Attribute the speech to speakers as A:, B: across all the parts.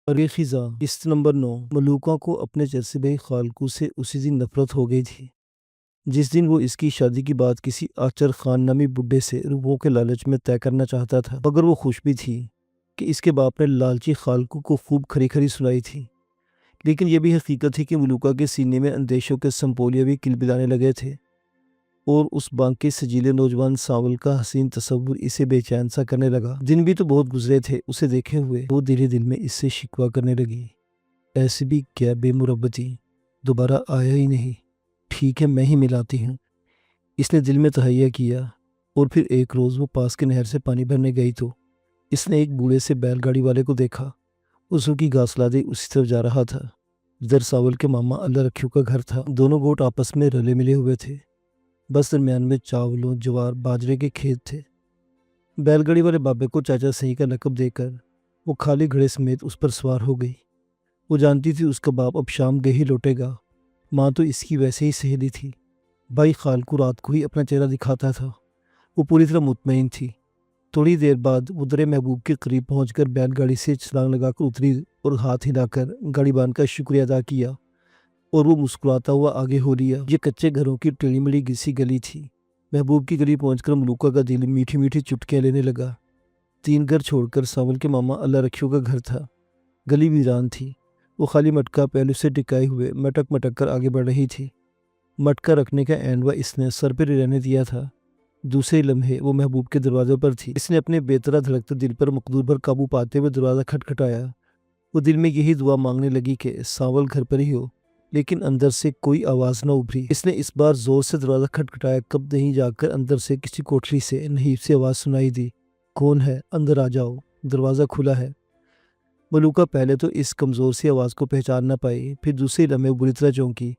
A: اور یہ خزاں قسط نمبر 9 ملوکہ کو اپنے چچیرے خالقوں سے اسی دن نفرت ہو گئی تھی جس دن وہ اس کی شادی کی بات کسی آچر خان نامی بڈھے سے روپوں کے لالچ میں طے کرنا چاہتا تھا، مگر وہ خوش بھی تھی کہ اس کے باپ نے لالچی خالقوں کو خوب کھری کھری سنائی تھی۔ لیکن یہ بھی حقیقت تھی کہ ملوکہ کے سینے میں اندیشوں کے سمپولیہ بھی کلبلانے لگے تھے، اور اس بانکے سجیلے نوجوان ساول کا حسین تصور اسے بے چین سا کرنے لگا۔ دن بھی تو بہت گزرے تھے اسے دیکھے ہوئے، وہ دل دل میں اس سے شکوہ کرنے لگی، ایسے بھی کیا بے مربتی، دوبارہ آیا ہی نہیں، ٹھیک ہے میں ہی ملاتی ہوں۔ اس نے دل میں تہیہ کیا، اور پھر ایک روز وہ پاس کے نہر سے پانی بھرنے گئی تو اس نے ایک بوڑھے سے بیل گاڑی والے کو دیکھا، اس کی گھاس لادے اسی طرف جا رہا تھا جدھر ساول کے ماما اللہ رکھیو کا گھر تھا۔ دونوں گوٹ آپس میں رلے ملے ہوئے تھے، بس درمیان میں چاولوں، جوار، باجرے کے کھیت تھے۔ بیل گاڑی والے بابے کو چاچا صحیح کا لقب دے کر وہ خالی گھڑے سمیت اس پر سوار ہو گئی۔ وہ جانتی تھی اس کا باپ اب شام گئے ہی لوٹے گا، ماں تو اس کی ویسے ہی سہیلی تھی، بھائی خالقو رات کو ہی اپنا چہرہ دکھاتا تھا۔ وہ پوری طرح مطمئن تھی۔ تھوڑی دیر بعد وہ در محبوب کے قریب پہنچ کر بیل گاڑی سے چھلانگ لگا کر اتری اور ہاتھ ہلا کر گاڑی بان کا شکریہ ادا کیا، اور وہ مسکراتا ہوا آگے ہو لیا۔ یہ کچے گھروں کی ٹیڑھی مڑی گسی گلی تھی۔ محبوب کی گلی پہنچ کر ملوکہ کا دل میٹھی میٹھی چٹکیاں لینے لگا۔ 3 گھر چھوڑ کر ساول کے ماما اللہ رکھیو کا گھر تھا۔ گلی ویران تھی، وہ خالی مٹکا پہلو سے ٹکائے ہوئے مٹک مٹک کر آگے بڑھ رہی تھی۔ مٹکا رکھنے کا اینڈوا اس نے سر پر رہنے دیا تھا۔ دوسرے لمحے وہ محبوب کے دروازے پر تھی۔ اس نے اپنے بے طرح دھڑکتے دل پر مقدور بھر قابو پاتے ہوئے دروازہ کھٹکھٹایا۔ وہ دل میں یہی دعا مانگنے لگی کہ ساول گھر پر ہی ہو، لیکن اندر سے کوئی آواز نہ ابھری۔ اس نے اس بار زور سے دروازہ کھٹکھٹایا، کب نہیں جا کر اندر سے کسی کوٹھری سے نحیف سی آواز سنائی دی، کون ہے؟ اندر آ جاؤ، دروازہ کھلا ہے۔ ملوکہ پہلے تو اس کمزور سی آواز کو پہچان نہ پائی، پھر دوسرے لمحے بری طرح چونکی۔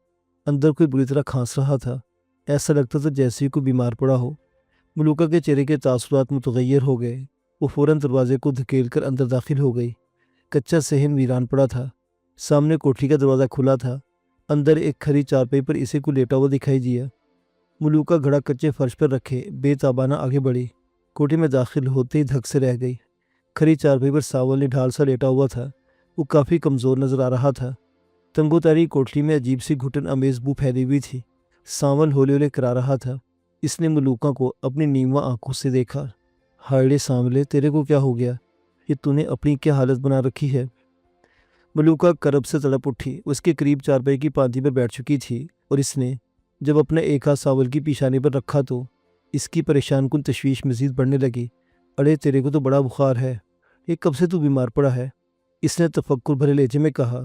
A: اندر کوئی بری طرح کھانس رہا تھا، ایسا لگتا تھا جیسے ہی کوئی بیمار پڑا ہو۔ ملوکہ کے چہرے کے تاثرات متغیر ہو گئے، وہ فوراً دروازے کو دھکیل کر اندر داخل ہو گئی۔ کچا صحن ویران پڑا تھا، سامنے کوٹھی کا دروازہ کھلا تھا، اندر ایک کھری چارپائی پر اسے کوئی لیٹا ہوا دکھائی دیا۔ ملوکہ گھڑا کچے فرش پر رکھے بے تابانہ آگے بڑھی، کوٹھی میں داخل ہوتے ہی دھک سے رہ گئی۔ کھری چارپائی پر ساول نے ڈھال سا لیٹا ہوا تھا، وہ کافی کمزور نظر آ رہا تھا۔ تنگو تاری کوٹھی میں عجیب سی گھٹن امیز بو پھیلی ہوئی تھی۔ ساول ہولے ہولے کرا رہا تھا۔ اس نے ملوکہ کو اپنی نیمواں آنکھوں سے دیکھا۔ ہائڑے سانولے، تیرے کو کیا ہو گیا؟ یہ تو نے اپنی کیا حالت بنا رکھی ہے؟ ملوکہ کرب سے تڑپ اٹھی، اس کے قریب چارپائی کی پانتی پر بیٹھ چکی تھی، اور اس نے جب اپنا ایک ہاتھ ساول کی پیشانی پر رکھا تو اس کی پریشان کن تشویش مزید بڑھنے لگی۔ اڑے تیرے کو تو بڑا بخار ہے، یہ کب سے تو بیمار پڑا ہے؟ اس نے تفکر بھرے لہجے میں کہا۔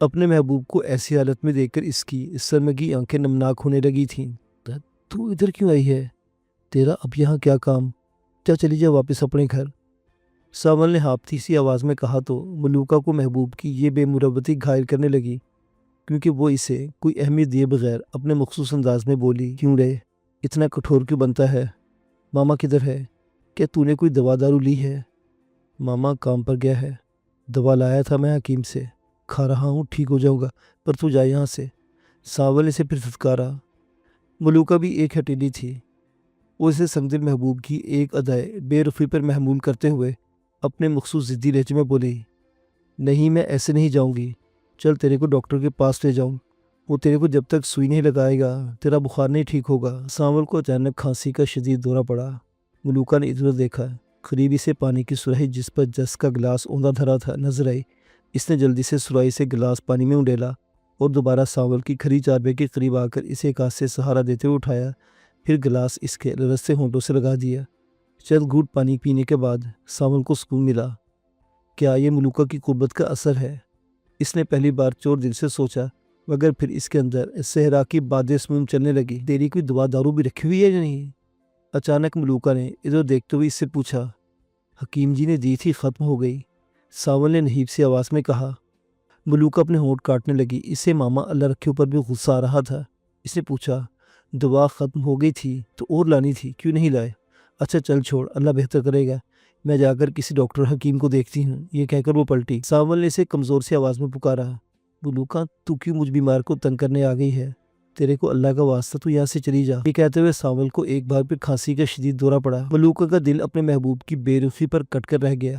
A: اپنے محبوب کو ایسی حالت میں دیکھ کر اس کی سرمگی آنکھیں نمناک ہونے لگی تھیں۔ تو ادھر کیوں آئی ہے؟ تیرا اب یہاں کیا کام؟ چلی جا واپس اپنے گھر۔ ساول نے ہاپتی سی آواز میں کہا تو ملوکہ کو محبوب کی یہ بے مربتی گھائل کرنے لگی، کیونکہ وہ اسے کوئی اہمیت دیے بغیر اپنے مخصوص انداز میں بولی، کیوں رے؟ اتنا کٹھور کیوں بنتا ہے؟ ماما کدھر ہے؟ کیا تو نے کوئی دوا دارو لی ہے؟ ماما کام پر گیا ہے، دوا لایا تھا میں حکیم سے، کھا رہا ہوں، ٹھیک ہو جاؤں گا، پر تو جا یہاں سے۔ ساول نے اسے پھر دھتکارا۔ ملوکہ بھی ایک ہٹیلی تھی، وہ اسے سنگدل محبوب کی ایک ادائے بے رفی پر محمول کرتے ہوئے اپنے مخصوص ضدی لہجے میں بولی، نہیں میں ایسے نہیں جاؤں گی، چل تیرے کو ڈاکٹر کے پاس لے جاؤں، وہ تیرے کو جب تک سوئی نہیں لگائے گا تیرا بخار نہیں ٹھیک ہوگا۔ ساول کو اچانک کھانسی کا شدید دورہ پڑا۔ ملوکہ نے ادھر دیکھا، قریبی سے پانی کی سراہی جس پر جس کا گلاس اوندا دھرا تھا نظر آئی۔ اس نے جلدی سے سراہی سے گلاس پانی میں اونڈیلا اور دوبارہ ساول کی کھری چارپائی کے قریب آ کر اسے ایک ہاتھ سے سہارا دیتے ہوئے اٹھایا، پھر گلاس اس کے لرزتے ہونٹوں سے لگا دیا۔ چند گھونٹ پانی پینے کے بعد ساول کو سکون ملا۔ کیا یہ ملوکہ کی قربت کا اثر ہے؟ اس نے پہلی بار چور دل سے سوچا، مگر پھر اس کے اندر صحرا کی باد سموم چلنے لگی۔ تیری کوئی دوا دارو بھی رکھی ہوئی ہے یا نہیں؟ اچانک ملوکہ نے ادھر دیکھتے ہوئے اس سے پوچھا۔ حکیم جی نے دی تھی، ختم ہو گئی، ساول نے نحیف سی آواز میں کہا۔ ملوکہ اپنے ہونٹ کاٹنے لگی، اسے ماما اللہ رکھیو پر بھی غصہ آ رہا تھا۔ اس نے پوچھا، دوا ختم ہو گئی تھی تو اور لانی تھی، کیوں نہیں لائے؟ اچھا چل چھوڑ، اللہ بہتر کرے گا، میں جا کر کسی ڈاکٹر حکیم کو دیکھتی ہوں۔ یہ کہہ کر وہ پلٹی۔ ساول نے اسے کمزور سی آواز میں پکارا، ملوکہ تو کیوں مجھ بیمار کو تنگ کرنے آ گئی ہے؟ تیرے کو اللہ کا واسطہ تو یہاں سے چلی جا۔ یہ کہتے ہوئے ساول کو ایک بار پھر کھانسی کا شدید دورہ پڑا۔ ملوکہ کا دل اپنے محبوب کی بے رخی پر کٹ کر رہ گیا۔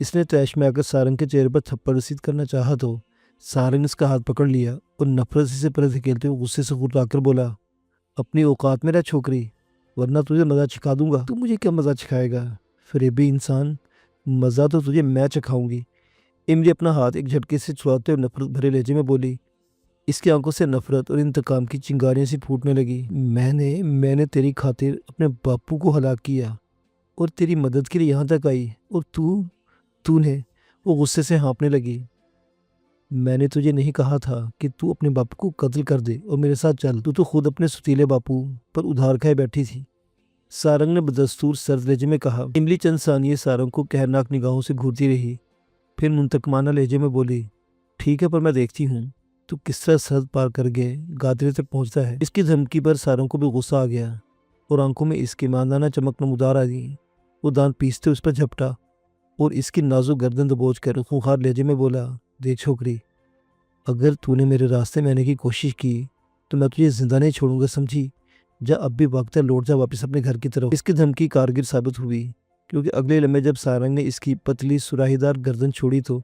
A: اس نے تیش میں آ کر سارنگ کے چہرے پر تھپڑ رسید کرنا چاہا تو سارنگ نے اس کا ہاتھ پکڑ لیا اور نفرت سے پر دھکیلتے ہوئے غصے سے غرا کر بولا، اپنی اوقات میں رہ چھوکری، ورنہ تجھے مزہ چکھا دوں گا۔ تو مجھے کیا مزہ چکھائے گا فریبی انسان، مزہ تو تجھے میں چکھاؤں گی۔ املی اپنا ہاتھ ایک جھٹکے سے چھڑاتے ہوئے نفرت بھرے لہجے میں بولی۔ اس کی آنکھوں سے نفرت اور انتقام کی چنگاریاں سی پھوٹنے لگی۔ میں نے تیری خاطر اپنے باپو کو ہلاک کیا اور تیری مدد کے لیے یہاں تک آئی، اور تو نے، وہ غصے سے ہانپنے لگی۔ میں نے تجھے نہیں کہا تھا کہ تو اپنے باپو کو قتل کر دے اور میرے ساتھ چل، تو خود اپنے ستیلے باپو پر ادھار کھائے بیٹھی تھی، سارنگ نے بدستور سرد لہجے میں کہا۔ املی چند ثانیے سارنگ کو قہرناک نگاہوں سے گھورتی رہی، پھر منتقمانہ لہجے میں بولی، ٹھیک ہے، پر میں دیکھتی ہوں تو کس طرح سرحد پار کر کے گادرے تک پہنچتا ہے۔ اس کی دھمکی پر سارنگ کو بھی غصہ آ گیا اور آنکھوں میں اس کی ایماندارانہ چمک نمودار آ گئی۔ وہ دانت پیستے اس پر جھپٹا اور اس کی نازک گردن دبوچ کر خونخوار لہجے میں بولا، دیکھ چھوکری، اگر تو نے میرے راستے میں آنے کی کوشش کی تو میں تجھے زندہ نہیں چھوڑوں گا، سمجھی؟ جا، اب بھی وقت ہے، لوٹ جا واپس اپنے گھر کی طرف۔ اس کی دھمکی کارگر ثابت ہوئی، کیونکہ اگلے لمحے جب سارنگ نے اس کی پتلی سراہی دار گردن چھوڑی تو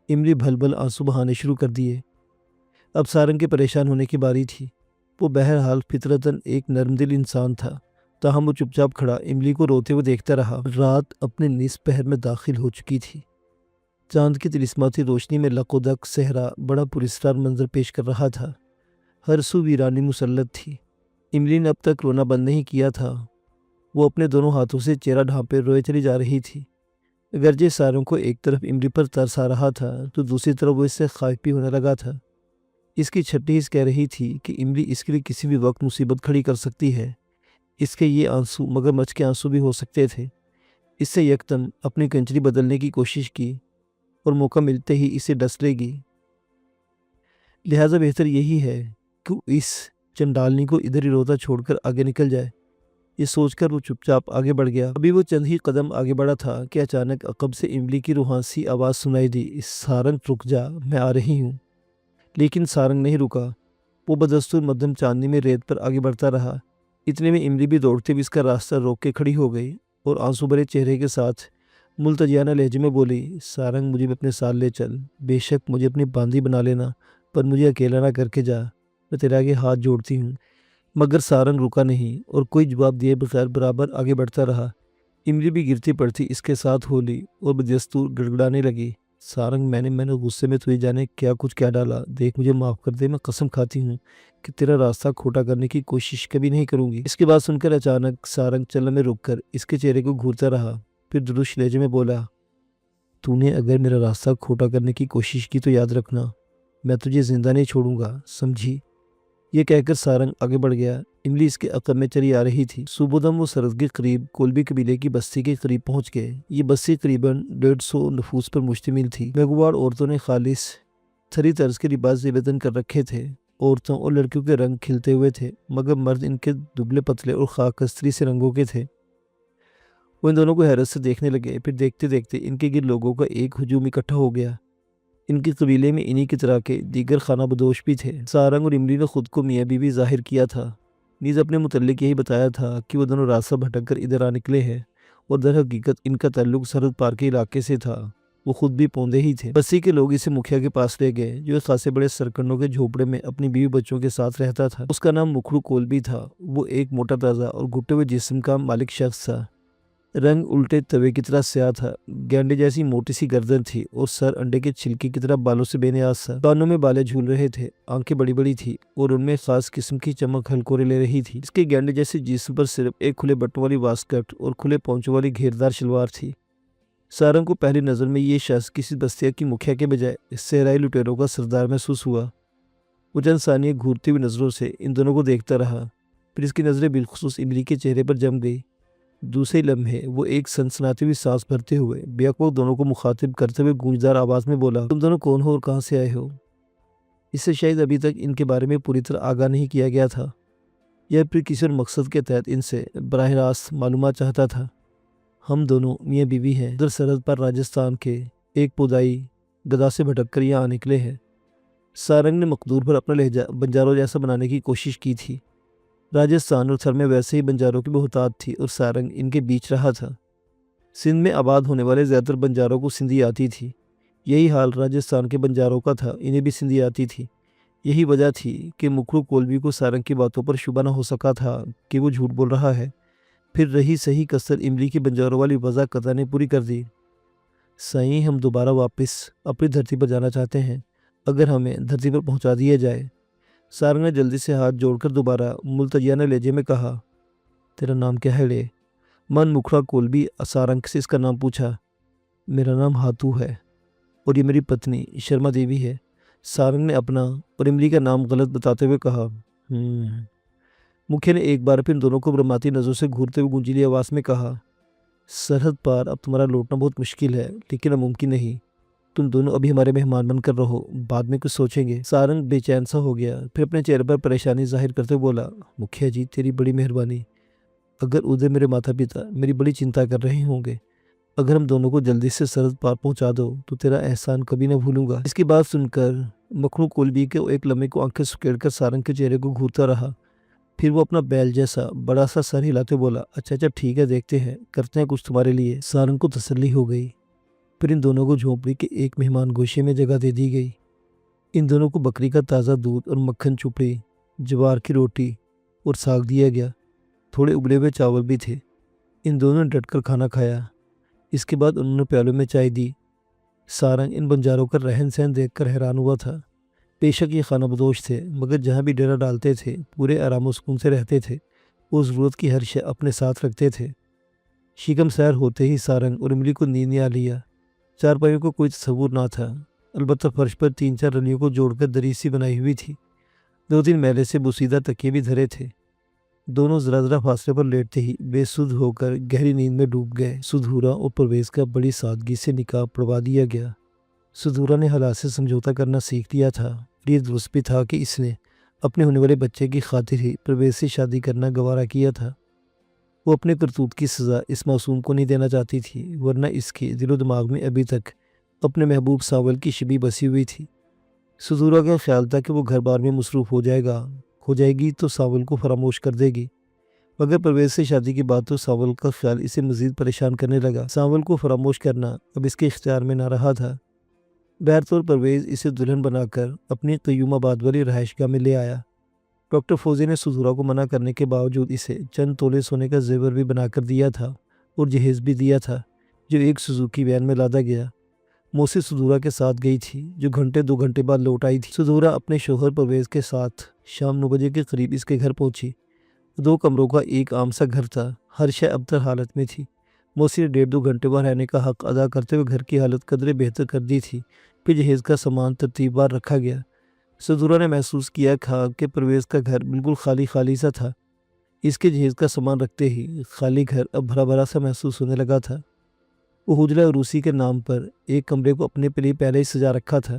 A: املی بھل بھل آنسو بہانے شروع کر دیے۔ اب سارنگ کے پریشان ہونے کی باری تھی۔ وہ بہرحال فطرتاً ایک نرم دل انسان تھا، تاہم وہ چپ چاپ کھڑا املی کو روتے ہوئے دیکھتا رہا۔ رات اپنے نصف پہر میں داخل ہو چکی تھی۔ چاند کی طلسماتی روشنی میں لق و دق صحرا بڑا پراسرار منظر پیش کر رہا تھا۔ ہر سو ویرانی مسلط تھی۔ املی نے اب تک رونا بند نہیں کیا تھا۔ وہ اپنے دونوں ہاتھوں سے چہرہ ڈھانپے روئے چلی جا رہی تھی۔ اگرچہ سارنگ کو ایک طرف املی پر ترس آ رہا تھا تو دوسری طرف وہ اس سے خائف بھی ہونے لگا تھا۔ اس کی چھٹی حس کہہ رہی تھی کہ املی اس کے لیے کسی بھی وقت مصیبت کھڑی کر سکتی ہے۔ اس کے یہ آنسو مگرمچھ کے آنسو بھی ہو سکتے تھے۔ اس سے یکدم اپنی کنچری بدلنے کی کوشش کی اور موقع ملتے ہی اسے ڈس لے گی۔ لہٰذا بہتر یہی ہے کہ اس چنڈالنی کو ادھر ہی روتا چھوڑ کر آگے نکل جائے۔ یہ سوچ کر وہ چپ چاپ آگے بڑھ گیا۔ ابھی وہ چند ہی قدم آگے بڑھا تھا کہ اچانک عقب سے املی کی روحانسی آواز سنائی دی، سارنگ رک جا، میں آ رہی ہوں۔ لیکن سارنگ نہیں رکا۔ وہ بدستور مدھم چاندنی میں ریت پر آگے بڑھتا رہا۔ اتنے میں املی بھی دوڑتے ہوئے اس کا راستہ روک کے کھڑی ہو گئی اور آنسو بھرے چہرے کے ساتھ ملتجیانہ لہجے میں بولی، سارنگ، مجھے بھی اپنے ساتھ لے چل، بے شک مجھے اپنی باندھی بنا لینا، پر مجھے اکیلا نہ کر کے جا، میں تیرے آگے ہاتھ جوڑتی ہوں۔ مگر سارنگ رکا نہیں اور کوئی جواب دیے بغیر برابر آگے بڑھتا رہا۔ املی بھی گرتی پڑتی اس کے ساتھ ہو لی اور بدستور گڑگڑانے لگی، سارنگ، میں نے غصے میں تجھے جانے کیا ڈالا، دیکھ مجھے معاف کر دے، میں قسم کھاتی ہوں کہ تیرا راستہ کھوٹا کرنے کی کوشش کبھی نہیں کروں گی۔ اس کے بعد سن کر اچانک سارنگ چلن میں رک کر اس کے چہرے کو گھورتا رہا، پھر درست لہجے میں بولا، تو نے اگر میرا راستہ کھوٹا کرنے کی کوشش کی تو یاد رکھنا، میں تجھے زندہ نہیں چھوڑوں گا، سمجھی؟ یہ کہہ کر سارنگ آگے بڑھ گیا۔ املی اس کے عقب میں چلی آ رہی تھی۔ صبح دم وہ سرحد کے قریب کولبی قبیلے کی بستی کے قریب پہنچ گئے۔ یہ بستی قریباً 150 نفوس پر مشتمل تھی۔ میگوار عورتوں نے خالص تھری طرز کے لباس زیب تن کر رکھے تھے۔ عورتوں اور لڑکیوں کے رنگ کھلتے ہوئے تھے، مگر مرد ان کے دبلے پتلے اور خاکستری سے رنگوں کے تھے۔ وہ ان دونوں کو حیرت سے دیکھنے لگے، پھر دیکھتے دیکھتے ان کے گرد لوگوں کا ایک ہجوم اکٹھا ہو گیا۔ ان کے قبیلے میں انہی کی طرح کے دیگر خانہ بدوش بھی تھے۔ سارنگ اور املی نے خود کو میاں بیوی ظاہر کیا تھا، نیز اپنے متعلق یہی بتایا تھا کہ وہ دونوں راستہ بھٹک کر ادھر آ نکلے ہیں اور در حقیقت ان کا تعلق سرحد پار کے علاقے سے تھا۔ وہ خود بھی پوندے ہی تھے۔ بستی کے لوگ اسے مکھیا کے پاس لے گئے، جو ایک خاصے بڑے سرکنڈوں کے جھوپڑے میں اپنی بیوی بچوں کے ساتھ رہتا تھا۔ اس کا نام مکھڑو کولبی تھا۔ وہ ایک موٹا تازہ اور گھٹے ہوئے جسم کا مالک شخص تھا۔ رنگ الٹے توے کی طرح سیاہ تھا، گینڈے جیسی موٹی سی گردن تھی اور سر انڈے کے چھلکے کی طرح بالوں سے بے نیاز تھا۔ کانوں میں بالیں جھول رہے تھے، آنکھیں بڑی بڑی تھی اور ان میں خاص قسم کی چمک ہلکورے لے رہی تھی۔ اس کے گینڈے جیسے جسم پر صرف ایک کھلے بٹوں والی واسکٹ اور کھلے پونچوں والی گھیردار شلوار تھی۔ سارنگ کو پہلی نظر میں یہ شخص کسی بستیا کی مکھیا کے بجائے صحرائی لٹیروں کا سردار محسوس ہوا۔ وہ چند ثانیے گھورتی ہوئی نظروں سے ان دونوں کو دیکھتا رہا، پھر اس کی نظریں بالخصوص املی کے چہرے پر جم گئی۔ دوسرے لمحے وہ ایک سنسناتی ہوئی سانس بھرتے ہوئے بیک وقت دونوں کو مخاطب کرتے ہوئے گونجدار آواز میں بولا، تم دونوں کون ہو اور کہاں سے آئے ہو؟ اس سے شاید ابھی تک ان کے بارے میں پوری طرح آگاہ نہیں کیا گیا تھا، یا پھر کسی اور مقصد کے تحت ان سے براہ راست معلومات چاہتا تھا۔ ہم دونوں میاں بیوی ہیں، ادھر سرحد پر راجستھان کے ایک پودائی گدا سے بھٹک کر یہاں نکلے ہیں۔ سارنگ نے مقدور پر اپنا لہجہ بنجاروں جیسا بنانے کی کوشش کی تھی۔ راجستھان اور تھر میں ویسے ہی بنجاروں کی بہتات تھی اور سارنگ ان کے بیچ رہا تھا۔ سندھ میں آباد ہونے والے زیادہ تر بنجاروں کو سندھی آتی تھی۔ یہی حال راجستھان کے بنجاروں کا تھا، انہیں بھی سندھی آتی تھی۔ یہی وجہ تھی کہ مکھڑو کولبی کو سارنگ کی باتوں پر شبہ نہ ہو سکا تھا کہ وہ جھوٹ بول رہا ہے۔ پھر رہی صحیح کسر املی کی بنجاروں والی وضاحت نے پوری کر دی۔ سائیں، ہم دوبارہ واپس اپنی دھرتی پر جانا چاہتے ہیں، اگر ہمیں دھرتی پر پہنچا دیا جائے۔ سارنگ نے جلدی سے ہاتھ جوڑ کر دوبارہ ملتجیانہ لہجے میں کہا، تیرا نام کیا ہے لے؟ من مکھڑا کولبی سارنگ سے اس کا نام پوچھا۔ میرا نام ہاتھو ہے اور یہ میری پتنی شرما دیوی ہے۔ سارنگ نے اپنا اور املی کا نام غلط بتاتے ہوئے کہا۔ مکھیا نے ایک بار پھر دونوں کو برماتی نظروں سے گھورتے ہوئے گونجیلی آواز میں کہا، سرحد پار اب تمہارا لوٹنا بہت مشکل ہے، لیکن اب ممکن نہیں۔ تم دونوں ابھی ہمارے مہمان بن کر رہو، بعد میں کچھ سوچیں گے۔ سارنگ بے چین سا ہو گیا، پھر اپنے چہرے پر پریشانی ظاہر کرتے ہوئے بولا، مکھیا جی تیری بڑی مہربانی۔ اگر ادھر میرے ماتا پتا میری بڑی چنتا کر رہے ہوں گے، اگر ہم دونوں کو جلدی سے سرحد پار پہنچا دو تو تیرا احسان کبھی نہ بھولوں گا۔ اس کی بات سن کر مکھڑو کولبی کے ایک لمحے کو آنکھیں سکیڑ کر سارنگ کے چہرے کو گھورتا رہا، پھر وہ اپنا بیل جیسا بڑا سا سر ہلاتے بولا، اچھا ٹھیک ہے، دیکھتے ہیں، کرتے ہیں کچھ تمہارے لیے۔ سارنگ کو تسلی ہو گئی۔ پھر ان دونوں کو جھونپڑی کے ایک مہمان گوشے میں جگہ دے دی گئی۔ ان دونوں کو بکری کا تازہ دودھ اور مکھن چپڑی، جوار کی روٹی اور ساگ دیا گیا، تھوڑے ابلے ہوئے چاول بھی تھے۔ ان دونوں نے ڈٹ کر کھانا کھایا۔ اس کے بعد انہوں نے پیالوں میں چائے دی۔ سارنگ ان بنجاروں کا رہن سہن دیکھ کر حیران ہوا تھا۔ بے شک یہ خانہ بدوش تھے، مگر جہاں بھی ڈیرا ڈالتے تھے پورے آرام و سکون سے رہتے تھے، وہ ضرورت کی ہر شے اپنے ساتھ رکھتے تھے۔ شکم سیر ہوتے ہی سارنگ اور املی کو نیند نے آ لیا۔ چارپائیوں کو کوئی تصور نہ تھا، البتہ فرش پر 3-4 رنیوں کو جوڑ کر دری سی بنائی ہوئی تھی۔ 2-3 میلے سے بوسیدہ تکیے بھی دھرے تھے۔ دونوں ذرا فاصلے پر لیٹتے ہی بے سدھ ہو کر گہری نیند میں ڈوب گئے۔ سدھورا اور پرویز کا بڑی سادگی سے نکاح پڑھوا دیا گیا۔ سدھورا نے حالات سے سمجھوتا کرنا سیکھ لیا تھا، اور یہ درست بھی تھا کہ اس نے اپنے ہونے والے بچے کی خاطر ہی پرویز سے شادی کرنا گوارا کیا تھا۔ وہ اپنے کرتوت کی سزا اس معصوم کو نہیں دینا چاہتی تھی، ورنہ اس کے دل و دماغ میں ابھی تک اپنے محبوب ساول کی شبی بسی ہوئی تھی۔ سدھورا کا خیال تھا کہ وہ گھر بار میں مصروف ہو جائے گی تو ساول کو فراموش کر دے گی، مگر پرویز سے شادی کی بات تو ساول کا خیال اسے مزید پریشان کرنے لگا۔ ساول کو فراموش کرنا اب اس کے اختیار میں نہ رہا تھا۔ بہرطور پرویز اسے دلہن بنا کر اپنی قیوم آباد والی رہائش گاہ میں لے آیا۔ ڈاکٹر فوزی نے سدھورا کو منع کرنے کے باوجود اسے چند تولے سونے کا زیور بھی بنا کر دیا تھا اور جہیز بھی دیا تھا، جو ایک سوزوکی وین میں لادا گیا۔ موسی سدھورا کے ساتھ گئی تھی، جو 2 گھنٹے بعد لوٹ آئی تھی۔ سدھورا اپنے شوہر پرویز کے ساتھ شام 9 بجے کے قریب اس کے گھر پہنچی۔ 2 کمروں کا ایک عام سا گھر تھا، ہر شے ابتر حالت میں تھی۔ موسی نے 1.5-2 گھنٹے بعد رہنے کا حق ادا کرتے ہوئے گھر کی حالت قدرے بہتر کر دی تھی۔ پھر جہیز کا سامان ترتیب بار رکھا گیا۔ سدھورا نے محسوس کیا کہ پرویز کا گھر بالکل خالی سا تھا۔ اس کے جہیز کا سامان رکھتے ہی خالی گھر اب بھرا بھرا سا محسوس ہونے لگا تھا۔ وہ حجرہ عروسی کے نام پر ایک کمرے کو اپنے لیے پہلے ہی سجا رکھا تھا۔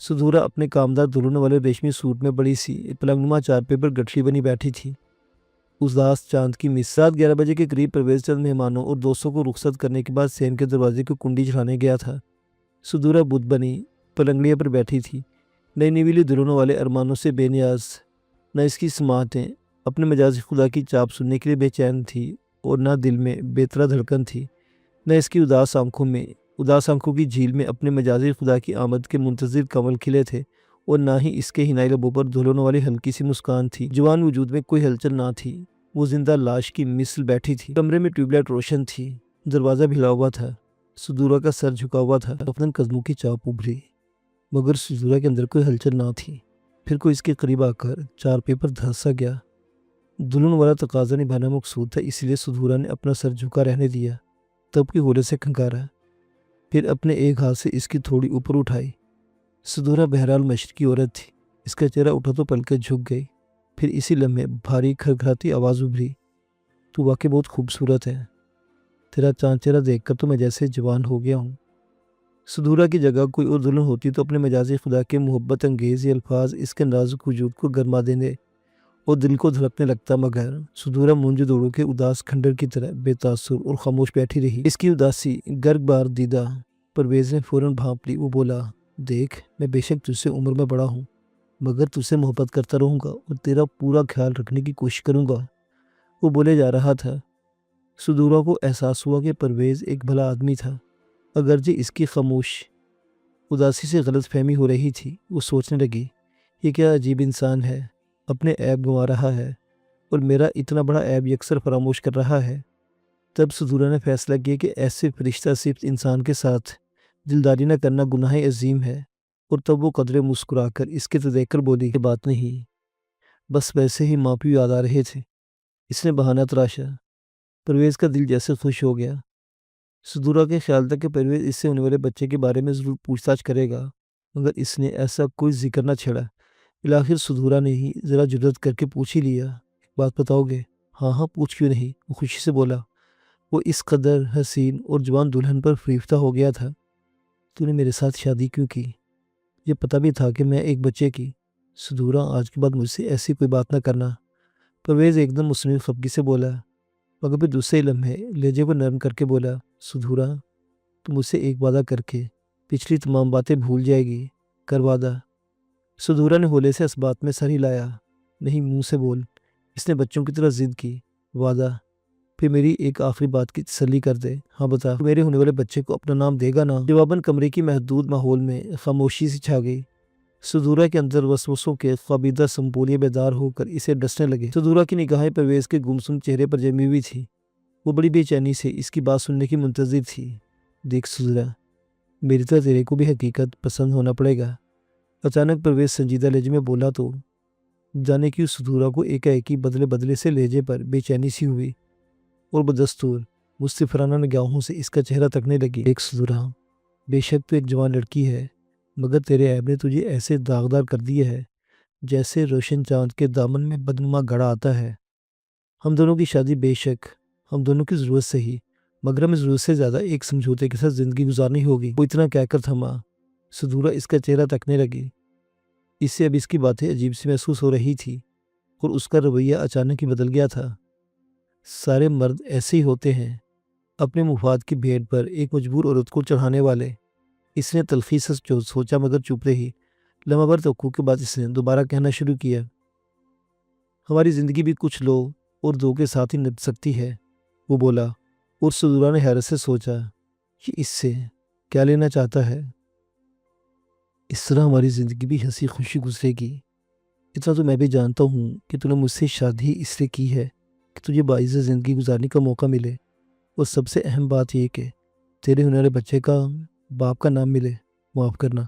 A: سدھورا اپنے کامدار دلہن والے ریشمی سوٹ میں بڑی سی پلنگ نما چارپے پر گٹھڑی بنی بیٹھی تھی۔ اداس چاند کی مس۔ رات 11 بجے کے قریب پرویز چند مہمانوں اور دوستوں کو رخصت کرنے کے بعد سین کے دروازے کو کنڈی چڑھانے گیا تھا۔ سدھورا بدھ بنی پلنگڑیاں پر بیٹھی تھی، نئی نویلی دلہنوں والے ارمانوں سے بے نیاز۔ نہ اس کی سماعتیں اپنے مجازی خدا کی چاپ سننے کے لیے بے چین تھی اور نہ دل میں بے طرح دھڑکن تھی۔ نہ اس کی اداس آنکھوں کی جھیل میں اپنے مجازی خدا کی آمد کے منتظر کنول کھلے تھے، اور نہ ہی اس کے ہنائی لبوں پر دلہنوں والی ہلکی سی مسکان تھی۔ جوان وجود میں کوئی ہلچل نہ تھی، وہ زندہ لاش کی مثل بیٹھی تھی۔ کمرے میں ٹیوب لائٹ روشن تھی، دروازہ بھلا ہوا تھا، سدھورا کا سر جھکا ہوا تھا۔ دفن قدموں کی چاپ ابھری، مگر سدھورا کے اندر کوئی ہلچل نہ تھی۔ پھر کوئی اس کے قریب آ کر چارپے پر دھنسا گیا۔ دلہن والا تقاضا نبھانا مقصود تھا، اس لیے سدھورا نے اپنا سر جھکا رہنے دیا، تب کی ہولے سے کھنکارا، پھر اپنے ایک ہاتھ سے اس کی تھوڑی اوپر اٹھائی۔ سدھورا بہرحال مشرقی عورت تھی، اس کا چہرہ اٹھا تو پلکیں جھک گئی۔ پھر اسی لمحے بھاری کھرکھراتی آواز ابھری، تو واقعی بہت خوبصورت ہے، تیرا چاند چہرہ دیکھ کر تو میں جیسے جوان ہو گیا ہوں۔ سدھورا کی جگہ کوئی اور دلہن ہوتی تو اپنے مجازی خدا کے محبت انگیز یہ الفاظ اس کے نازک وجود کو گرما دینے اور دل کو دھڑکنے لگتا، مگر سدھورا مونج دوڑوں کے اداس کھنڈر کی طرح بے تاثر اور خاموش بیٹھی رہی۔ اس کی اداسی گرگ بار دیدہ پرویز نے فوراً بھانپ لی۔ وہ بولا، دیکھ، میں بے شک تجھ سے عمر میں بڑا ہوں، مگر تجھ سے محبت کرتا رہوں گا اور تیرا پورا خیال رکھنے کی کوشش کروں گا۔ وہ بولے جا رہا تھا۔ سدورا کو احساس ہوا کہ پرویز ایک بھلا آدمی تھا، اگرچہ اس کی خاموش اداسی سے غلط فہمی ہو رہی تھی۔ وہ سوچنے لگی، یہ کیا عجیب انسان ہے، اپنے عیب گنوا رہا ہے اور میرا اتنا بڑا عیب یکسر فراموش کر رہا ہے۔ تب سدورا نے فیصلہ کیا کہ ایسے فرشتہ صرف انسان کے ساتھ دلداری نہ کرنا گناہ عظیم ہے، اور تب وہ قدرے مسکرا کر اس کے دیکھ کر بولی کہ بات نہیں، بس ویسے ہی ماں پیو یاد آ رہے تھے۔ اس نے بہانہ تراشا۔ پرویز کا دل جیسے خوش ہو گیا۔ سدورا کے خیال تھا کہ پرویز اس سے ہونے والے بچے کے بارے میں ضرور پوچھ تاچھ کرے گا، مگر اس نے ایسا کوئی ذکر نہ چھیڑا۔ بالآخر سدورا نے ہی ذرا جرأت کر کے پوچھ ہی لیا، بات بتاؤ گے؟ ہاں ہاں، پوچھ کیوں نہیں، وہ خوشی سے بولا۔ وہ اس قدر حسین اور جوان دلہن پر فریفتہ ہو گیا تھا۔ تو نے میرے ساتھ شادی کیوں کی؟ یہ پتہ بھی تھا کہ میں ایک بچے کی؟ سدورا، آج کے بعد مجھ سے ایسی کوئی بات نہ کرنا۔ پرویز ایک دم مصنوعی خفگی سے بولا، مگر پھر دوسرے لمحے لہجے کو نرم کر کے بولا، سدورا تو مجھ سے ایک وعدہ کر کے پچھلی تمام باتیں بھول جائے گی، کر وعدہ۔ سدورا نے ہولے سے اس بات میں سر ہلایا، نہیں، منہ سے بول۔ اس نے بچوں کی طرح ضد کی، وعدہ؟ پھر میری ایک آخری بات کی تسلی کر دے، ہاں بتا، میرے ہونے والے بچے کو اپنا نام دے گا نا؟ جواباً کمرے کی محدود ماحول میں خاموشی سی چھا گئی۔ سدورا کے اندر وسوسوں کے خوابیدہ سنپولیے بیدار ہو کر اسے ڈسنے لگے۔ سدورا کی نگاہیں پرویز کے گمسم چہرے پر جمی ہوئی تھی۔ وہ بڑی بے چینی سے اس کی بات سننے کی منتظر تھی۔ دیکھ سدورا، میری طرح تیرے کو بھی حقیقت پسند ہونا پڑے گا، اچانک پرویز سنجیدہ لہجے میں بولا تو جانے کیوں سدورا کو ایک بدلے بدلے سے لہجے پر بے چینی سی ہوئی اور بدستور مستفرانہ نگاہوں سے اس کا چہرہ تکنے لگی۔ ایک سدورا، بے شک تو ایک جوان لڑکی ہے، مگر تیرے عیب نے تجھے ایسے داغدار کر دیے ہے جیسے روشن چاند کے دامن میں بدنما گھڑا آتا ہے۔ ہم دونوں کی شادی بے شک ہم دونوں کی ضرورت سے ہی، مگر ہمیں ضرورت سے زیادہ ایک سمجھوتے کے ساتھ زندگی گزارنی ہوگی۔ وہ اتنا کہہ کر تھما۔ سدورا اس کا چہرہ تکنے لگی۔ اس سے اب اس کی باتیں عجیب سی محسوس ہو رہی تھی اور اس کا رویہ اچانک ہی بدل گیا تھا۔ سارے مرد ایسے ہی ہوتے ہیں، اپنے مفاد کی بھیڑ پر ایک مجبور عورت کو چڑھانے والے۔ اس نے تلخی سے سوچا مگر چپ رہی۔ لمحہ بھر توقع کے بعد اس نے دوبارہ کہنا شروع کیا، ہماری زندگی بھی کچھ لو اور دو کے ساتھ ہی نبھ سکتی ہے، وہ بولا۔ اور سدورا نے حیرت سے سوچا، یہ اس سے کیا لینا چاہتا ہے؟ اس طرح ہماری زندگی بھی ہنسی خوشی گزرے گی۔ اتنا تو میں بھی جانتا ہوں کہ تو نے مجھ سے شادی اس لیے کی ہے کہ تجھے باعزت زندگی گزارنے کا موقع ملے، اور سب سے اہم بات یہ کہ تیرے ہونے والے بچے کا باپ کا نام ملے۔ معاف کرنا،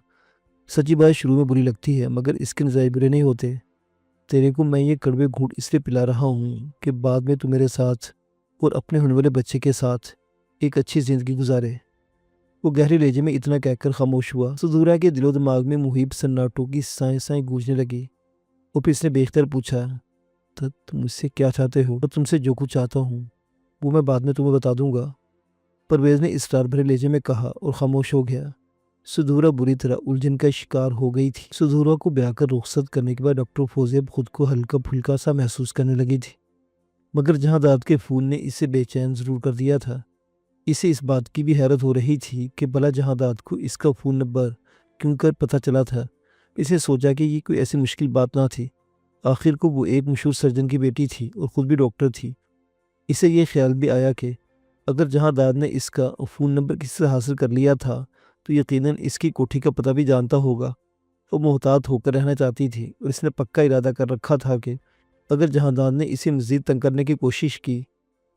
A: سچی بات شروع میں بری لگتی ہے، مگر اس کے نتائج برے نہیں ہوتے۔ تیرے کو میں یہ کڑوے گھونٹ اس لیے پلا رہا ہوں کہ بعد میں تو میرے ساتھ اور اپنے ہونے والے بچے کے ساتھ ایک اچھی زندگی گزارے۔ وہ گہرے لہجے میں اتنا کہہ کر خاموش ہوا۔ سدورا کے دل و دماغ میں محیب سناٹوں کی سائیں سائیں گونجنے لگی۔ اور پھر اس نے بے اختیار پوچھا، تو تم مجھ سے کیا چاہتے ہو؟ تو تم سے جو کچھ چاہتا ہوں وہ میں بعد میں تمہیں بتا دوں گا، پرویز نے اسرار بھرے لہجے میں کہا اور خاموش ہو گیا۔ سدورا بری طرح الجھن کا شکار ہو گئی تھی۔ سدورا کو بیاہ کر رخصت کرنے کے بعد ڈاکٹر فوزیہ خود کو ہلکا پھلکا سا محسوس کرنے لگی تھی، مگر جہاں داد کے پھول نے اسے بے چین ضرور کر دیا تھا۔ اسے اس بات کی بھی حیرت ہو رہی تھی کہ بھلا جہاں داد کو اس کا فون نمبر کیوں کر پتہ چلا تھا۔ اسے سوچا کہ یہ کوئی ایسی مشکل بات نہ تھی، آخر کو وہ ایک مشہور سرجن کی بیٹی تھی اور خود بھی ڈاکٹر تھی۔ اسے یہ خیال بھی آیا کہ اگر جہاں داد نے اس کا فون نمبر کسی سے حاصل کر لیا تھا تو یقیناً اس کی کوٹھی کا پتہ بھی جانتا ہوگا۔ وہ محتاط ہو کر رہنا چاہتی تھی اور اس نے پکا ارادہ کر رکھا تھا کہ اگر جہاں داد نے اسے مزید تنگ کرنے کی کوشش کی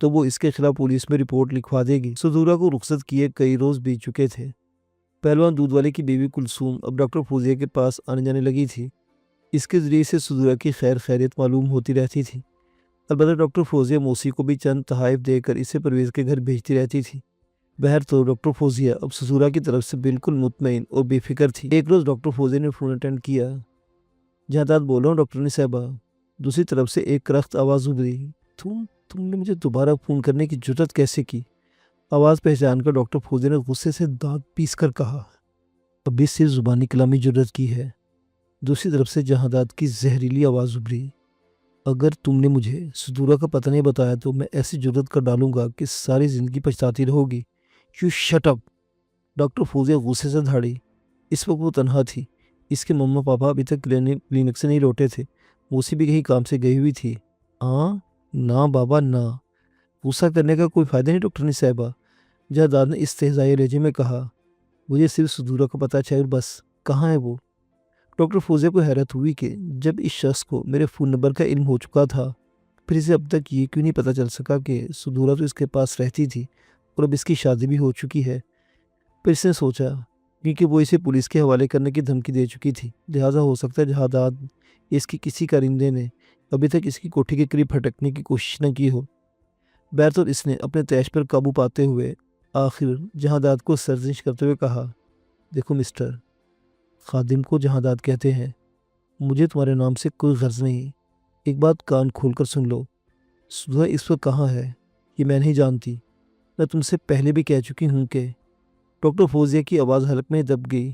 A: تو وہ اس کے خلاف پولیس میں رپورٹ لکھوا دے گی۔ سدورا کو رخصت کیے کئی روز بیت چکے تھے۔ پہلوان دودھ والے کی بیوی کلثوم اب ڈاکٹر فوزیہ کے پاس آنے جانے لگی تھی۔ اس کے ذریعے سے سدورا کی خیر خیریت معلوم ہوتی رہتی تھی۔ البتہ ڈاکٹر فوزیہ موسی کو بھی چند تحائف دے کر اسے پرویز کے گھر بھیجتی رہتی تھی۔ بہر تو ڈاکٹر فوزیہ اب سدورا کی طرف سے بالکل مطمئن اور بے فکر تھی۔ ایک روز ڈاکٹر فوزیہ نے فون اٹینڈ کیا، جہاں داد بول رہا ہوں ڈاکٹرنی صاحبہ۔ دوسری طرف سے ایک کرخت آواز ابھری، تم نے مجھے دوبارہ فون کرنے کی جرأت کیسے کی؟ آواز پہچان کر ڈاکٹر فوزیہ نے غصے سے دانت پیس کر کہا، ابھی صرف زبانی کلامی جرأت کی ہے۔ دوسری طرف سے جہاں داد کی زہریلی آواز ابھری، اگر تم نے مجھے سدورا کا پتہ نہیں بتایا تو میں ایسی جرأت کر ڈالوں گا کہ ساری زندگی پچھتاتی رہو گی۔ You shut up! Doctor Fauzia غصے سے دھاڑی۔ اس وقت وہ تنہا تھی۔ اس کے مما پاپا ابھی تک کلینک سے نہیں لوٹے تھے۔ موسی بھی کہیں کام سے گئی ہوئی تھی۔ نہ بابا نہ، غصہ کرنے کا کوئی فائدہ نہیں ڈاکٹر صاحبہ، جہاداد نے استہزائی لہجے میں کہا۔ مجھے صرف صدورہ کا پتہ چاہیے اور بس۔ کہاں ہے وہ؟ ڈاکٹر فوزیہ کو حیرت ہوئی کہ جب اس شخص کو میرے فون نمبر کا علم ہو چکا تھا پھر اسے اب تک یہ کیوں نہیں پتہ چل سکا کہ صدورہ تو اس کے پاس رہتی تھی اور اب اس کی شادی بھی ہو چکی ہے۔ پھر اس نے سوچا کیونکہ وہ اسے پولیس کے حوالے کرنے کی دھمکی دے چکی تھی، لہٰذا ہو سکتا ہے جہاداد اس کی کسی کارندے نے ابھی تک اس کی کوٹھی کے قریب پھٹکنے کی کوشش نہ کی ہو۔ بہرحال اس نے اپنے تیش پر قابو پاتے ہوئے آخر جہاداد کو سرزنش کرتے ہوئے کہا، دیکھو مسٹر، خادم کو جہاداد کہتے ہیں، مجھے تمہارے نام سے کوئی غرض نہیں۔ ایک بات کان کھول کر سن لو، صدورہ اس وقت کہاں ہے یہ میں نہیں جانتی، میں تم سے پہلے بھی کہہ چکی ہوں کہ۔ ڈاکٹر فوزیہ کی آواز حلق میں دب گئی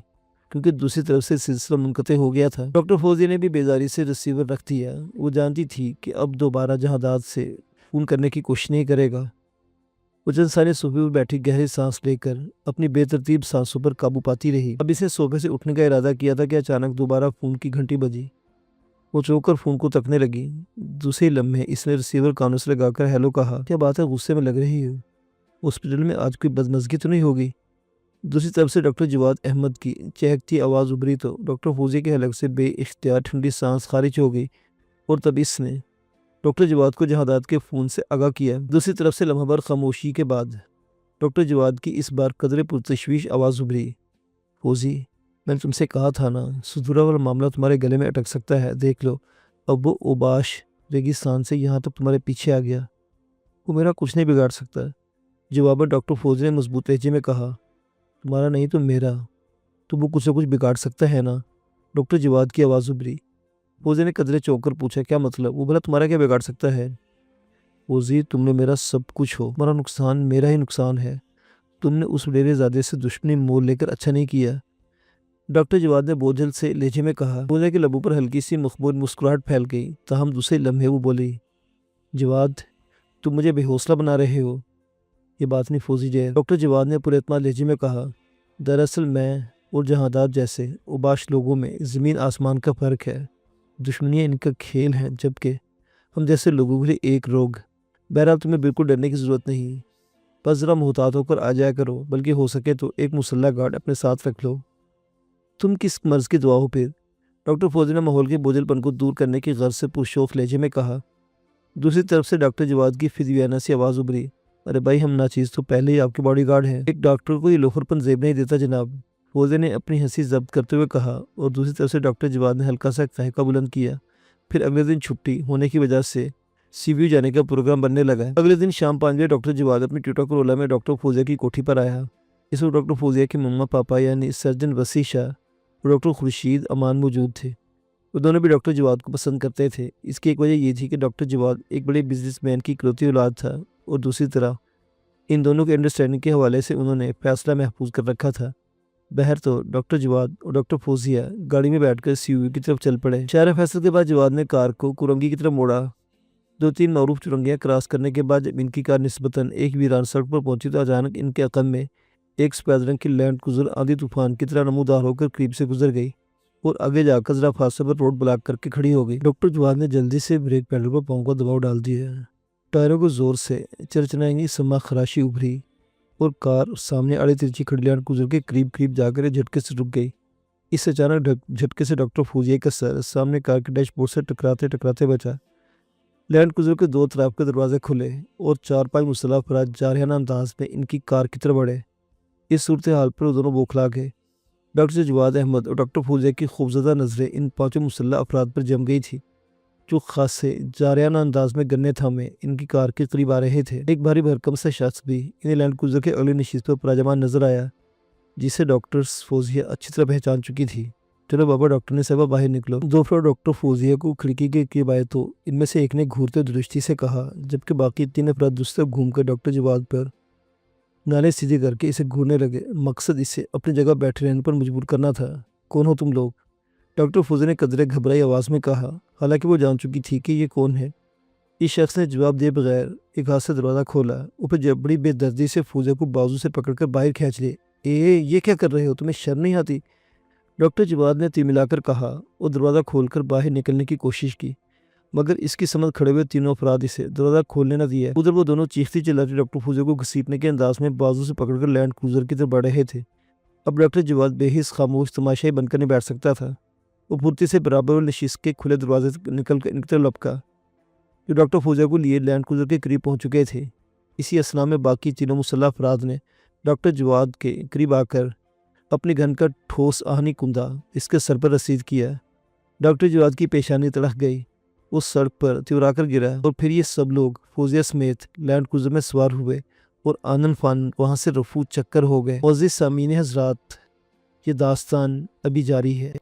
A: کیونکہ دوسری طرف سے سلسلہ منقطع ہو گیا تھا۔ ڈاکٹر فوزیہ نے بھی بیزاری سے ریسیور رکھ دیا، وہ جانتی تھی کہ اب دوبارہ جہاداد سے فون کرنے کی کوشش نہیں کرے گا۔ وہ چند ثانیے صوفے پر بیٹھی گہری سانس لے کر اپنی بے ترتیب سانسوں پر قابو پاتی رہی۔ اب اس نے صوفے سے اٹھنے کا ارادہ کیا تھا کہ اچانک دوبارہ فون کی گھنٹی بجی۔ وہ چونک کر فون کو تکنے لگی۔ دوسرے لمحے اس نے ریسیور کانوں سے لگا کر ہیلو کہا۔ کیا بات ہے، غصے میں لگ رہی ہو؟ ہاسپٹل میں آج کوئی بدمزگی تو نہیں ہوگی؟ دوسری طرف سے ڈاکٹر جواد احمد کی چہکتی آواز ابھری تو ڈاکٹر فوزیہ کے حلق سے بے اختیار ٹھنڈی سانس خارج ہو گئی اور تب اس نے ڈاکٹر جواد کو جہاداد کے فون سے آگاہ کیا۔ دوسری طرف سے لمحہ بھر خاموشی کے بعد ڈاکٹر جواد کی اس بار قدرے پرتشویش آواز ابھری، فوزی، میں نے تم سے کہا تھا نا، صدورہ والا معاملہ تمہارے گلے میں اٹک سکتا ہے، دیکھ لو اب وہ اوباش ریگستان سے یہاں تک تمہارے پیچھے آ گیا، وہ میرا کچھ نہیں بگاڑ سکتا۔ جواباً ڈاکٹر فوزی نے مضبوط لہجے میں کہا، تمہارا نہیں تو میرا، تو وہ کچھ نہ کچھ بگاڑ سکتا ہے نا؟ ڈاکٹر جواد کی آواز ابھری۔ فوزی نے قدرے چونک کر پوچھا، کیا مطلب؟ وہ بھلا تمہارا کیا بگاڑ سکتا ہے؟ فوزی، تم نے میرا سب کچھ ہو، تمہارا نقصان میرا ہی نقصان ہے، تم نے اس وڈیرے زادے سے دشمنی مول لے کر اچھا نہیں کیا، ڈاکٹر جواد نے بوجھل سے لہجے میں کہا۔ فوزیہ کے لبوں پر ہلکی سی مخبول مسکراہٹ پھیل گئی، تاہم دوسرے لمحے وہ بولی، جواد، تم مجھے بے حوصلہ بنا رہے ہو۔ یہ بات نہیں فوزی جی، ڈاکٹر جواد نے پر اعتماد لہجے میں کہا، دراصل میں اور جہاداد جیسے اوباش لوگوں میں زمین آسمان کا فرق ہے، دشمنیاں ان کا کھیل ہیں جبکہ ہم جیسے لوگوں کے لیے ایک روگ۔ بہرحال تمہیں بالکل ڈرنے کی ضرورت نہیں، بس ذرا محتاط ہو کر آ جایا کرو، بلکہ ہو سکے تو ایک مسلح گارڈ اپنے ساتھ رکھ لو۔ تم کس مرض کی دعا ہو پھر؟ ڈاکٹر فوزی نے ماحول کے بوجھل پن کو دور کرنے کی غرض سے پرشوق لہجے میں کہا۔ دوسری طرف سے ڈاکٹر جواد کی فدیانہ سی آواز ابھری، ارے بھائی، ہم ناچیز تو پہلے ہی آپ کے باڈی گارڈ ہیں، ایک ڈاکٹر کو یہ لوفر پن زیب نہیں دیتا جناب، فوزی نے اپنی ہنسی ضبط کرتے ہوئے کہا، اور دوسری طرف سے ڈاکٹر جواد نے ہلکا سا قہقہ بلند کیا۔ پھر اگلے دن چھٹی ہونے کی وجہ سے سی وی جانے کا پروگرام بننے لگا۔ اگلے دن شام 5 بجے ڈاکٹر جواد اپنی ٹویوٹا کرولا میں ڈاکٹر فوزیہ کی کوٹھی پر آیا۔ اس وقت ڈاکٹر فوزیہ کے مما پاپا یعنی سرجن وسیع شاہ اور ڈاکٹر خورشید امان موجود تھے۔ وہ دونوں بھی ڈاکٹر جواد کو پسند کرتے تھے۔ اس کی ایک وجہ یہ تھی کہ ڈاکٹر جواد ایک بڑے بزنس مین کی اکلوتی اولاد تھا، اور دوسری طرف ان دونوں کے انڈرسٹینڈنگ کے حوالے سے انہوں نے فیصلہ محفوظ کر رکھا تھا۔ بہر تو ڈاکٹر جواد اور ڈاکٹر فوزیہ گاڑی میں بیٹھ کر سی یو کی طرف چل پڑے۔ شہر فیصل کے بعد جواد نے کار کو کورنگی کی طرف موڑا۔ 2-3 معروف چرنگیاں کراس کرنے کے بعد جب ان کی کار نسبتاً ایک ویران سڑک پر پہنچی تو اچانک ان کے عقب میں ایک سفید رنگ کی لینڈ کروزر آندھی طوفان کی طرح نمودار ہو کر قریب سے گزر گئی اور آگے جا کر ذرا فاصلے پر روڈ بلاک کر کے کھڑی ہو گئی۔ ڈاکٹر جواد نے جلدی سے بریک پیڈل پر پاؤں کا دباؤ ڈال دیا، ٹائروں کو زور سے چرچنائیں سما خراشی ابھری اور کار سامنے آڑی ترچھی کھڑی لینڈ کروزر کے قریب جا کر جھٹکے سے رک گئی۔ اس اچانک جھٹکے سے ڈاکٹر فوزیہ کا سر سامنے کار کے ڈیش بورڈ سے ٹکراتے بچا۔ لینڈ کروزر کے دو طرف کے دروازے کھلے اور 4-5 مسلح افراد جارحانہ انداز میں ان کی کار کی طرف بڑھے۔ اس صورتحال پر وہ دونوں بوکھلا گئے۔ ڈاکٹر جواد احمد اور ڈاکٹر فوزیہ کی خوفزدہ نظریں ان 5 مسلح افراد پر جم گئی تھی جو خاصے جارحانہ انداز میں گنے تھامے ان کی کار کے قریب آ رہے تھے۔ ایک بھاری بھرکم سا شخص بھی انہیں لینڈ کروزر کے اگلی نشست پر پراجمان نظر آیا، جسے ڈاکٹر فوزیہ اچھی طرح پہچان چکی تھی۔ چلو بابا، ڈاکٹر نے صاحبہ باہر نکلو۔ دو افراد ڈاکٹر فوزیہ کو کھڑکی کے قریب آئے تو ان میں سے ایک نے گھورتے درستی سے کہا، جبکہ باقی 3 افراد دوسری طرف گھوم کر ڈاکٹر جواد پر نالے سیدھے کر کے اسے گھورنے لگے۔ مقصد اسے اپنی جگہ بیٹھے رہنے پر مجبور کرنا تھا۔ کون ہو تم لوگ؟ ڈاکٹر فوزیہ نے قدرے گھبرائی آواز میں کہا، حالانکہ وہ جان چکی تھی کہ یہ کون ہے۔ اس شخص نے جواب دیے بغیر ایک ہاتھ سے دروازہ کھولا اور پھر جب بڑی بے دردی سے فوزیہ کو بازو سے پکڑ کر باہر کھینچ لے۔ یہ کیا کر رہے ہو؟ تمہیں شرم نہیں آتی؟ ڈاکٹر جواد نے تیملا کر کہا اور دروازہ کھول کر باہر نکلنے کی کوشش کی۔ مگر اس کی سمجھ کھڑے ہوئے تینوں افراد اسے دروازہ کھولنے نہ دیا۔ ادھر وہ دونوں چیختی چلاتی ڈاکٹر فوزیہ کو گھسیٹنے کے انداز میں بازو سے پکڑ کر لینڈ کروزر کی طرف بڑھ رہے تھے۔ اب ڈاکٹر جواد بے حس خاموش تماشائی بن کر نہیں بیٹھ سکتا تھا۔ وہ پھرتی سے برابر اور نشست کے کھلے دروازے سے نکل کر ان کی طرف لپکا جو ڈاکٹر فوزیہ کو لیے لینڈ کروزر کے قریب پہنچ چکے تھے۔ اسی اثنا میں باقی تینوں مسلح افراد نے ڈاکٹر جواد کے قریب آ کر اپنی گن کا ٹھوس آہنی کندہ اس کے سر پر رسید کیا۔ ڈاکٹر جواد کی پیشانی تڑک گئی، وہ سڑک پر تیورا کر گرا اور پھر یہ سب لوگ فوزیہ سمیت لینڈ کروزر میں سوار ہوئے اور آنن فانن وہاں سے رفو چکر ہو گئے۔ معزز سامعین حضرات، یہ داستان ابھی جاری ہے۔